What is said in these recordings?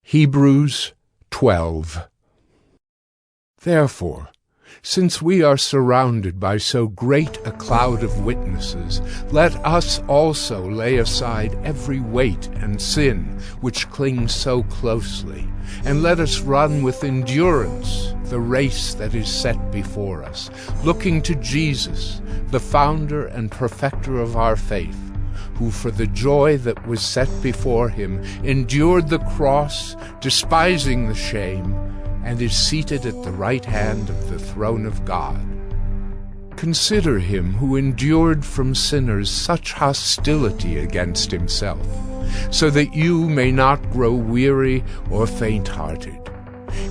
Hebrews 12. Therefore, since we are surrounded by so great a cloud of witnesses, let us also lay aside every weight and sin which clings so closely, and let us run with endurance the race that is set before us, looking to Jesus, the founder and perfecter of our faith, who for the joy that was set before him endured the cross, despising the shame, and is seated at the right hand of the throne of God. Consider him who endured from sinners such hostility against himself, so that you may not grow weary or faint-hearted.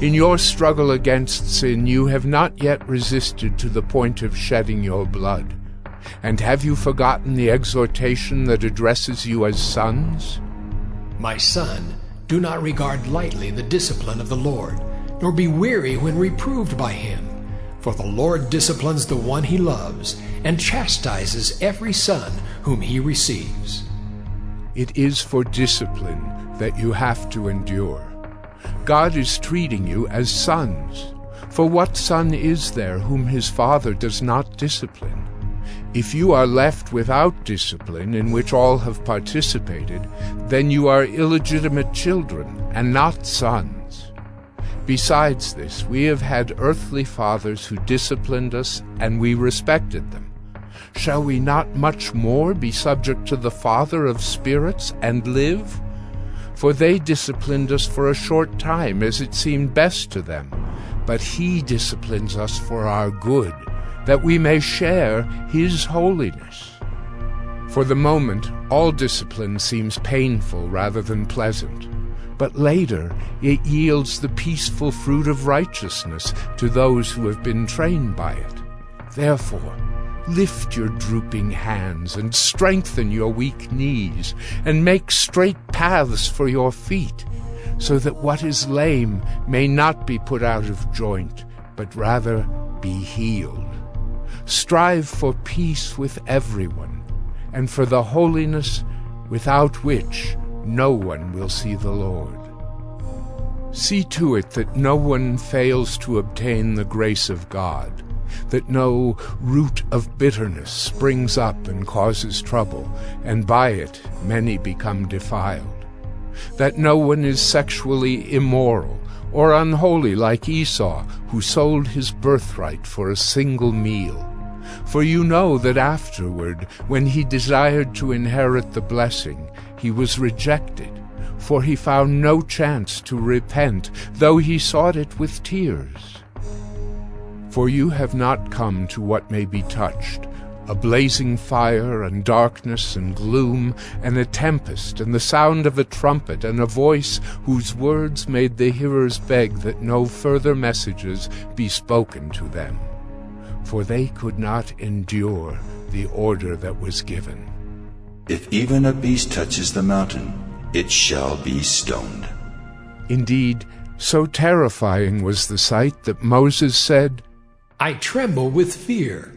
In your struggle against sin you have not yet resisted to the point of shedding your blood. And have you forgotten the exhortation that addresses you as sons? My son, do not regard lightly the discipline of the Lord, nor be weary when reproved by him. For the Lord disciplines the one he loves, and chastises every son whom he receives. It is for discipline that you have to endure. God is treating you as sons. For what son is there whom his father does not discipline? If you are left without discipline, in which all have participated, then you are illegitimate children and not sons. Besides this, we have had earthly fathers who disciplined us, and we respected them. Shall we not much more be subject to the Father of spirits and live? For they disciplined us for a short time, as it seemed best to them, but he disciplines us for our good, that we may share his holiness. For the moment, all discipline seems painful rather than pleasant, but later it yields the peaceful fruit of righteousness to those who have been trained by it. Therefore, lift your drooping hands and strengthen your weak knees, and make straight paths for your feet, so that what is lame may not be put out of joint, but rather be healed. Strive for peace with everyone, and for the holiness without which no one will see the Lord. See to it that no one fails to obtain the grace of God, that no root of bitterness springs up and causes trouble, and by it many become defiled, that no one is sexually immoral or unholy like Esau, who sold his birthright for a single meal. For you know that afterward, when he desired to inherit the blessing, he was rejected, for he found no chance to repent, though he sought it with tears. For you have not come to what may be touched, a blazing fire and darkness and gloom, and a tempest and the sound of a trumpet, and a voice whose words made the hearers beg that no further messages be spoken to them. For they could not endure the order that was given. If even a beast touches the mountain, it shall be stoned. Indeed, so terrifying was the sight that Moses said, I tremble with fear.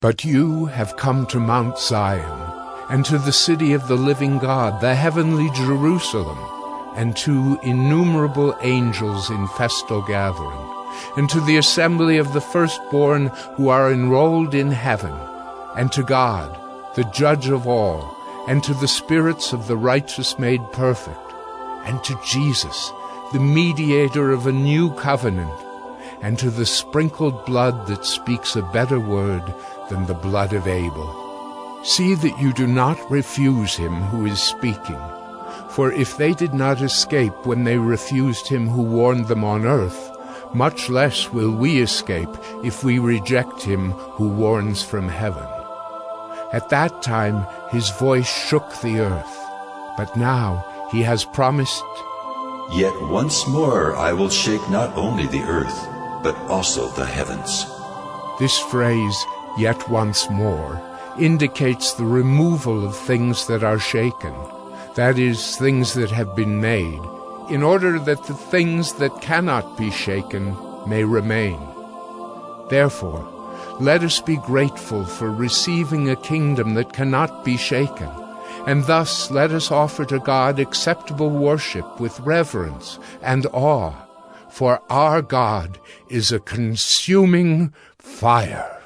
But you have come to Mount Zion, and to the city of the living God, the heavenly Jerusalem, and to innumerable angels in festal gathering, and to the assembly of the firstborn who are enrolled in heaven, and to God, the judge of all, and to the spirits of the righteous made perfect, and to Jesus, the mediator of a new covenant, and to the sprinkled blood that speaks a better word than the blood of Abel. See that you do not refuse him who is speaking. For if they did not escape when they refused him who warned them on earth, much less will we escape if we reject him who warns from heaven. At that time his voice shook the earth, but now he has promised, Yet once more I will shake not only the earth, but also the heavens. This phrase, yet once more, indicates the removal of things that are shaken, that is, things that have been made, in order that the things that cannot be shaken may remain. Therefore, let us be grateful for receiving a kingdom that cannot be shaken, And thus let us offer to God acceptable worship with reverence and awe, for our God is a consuming fire.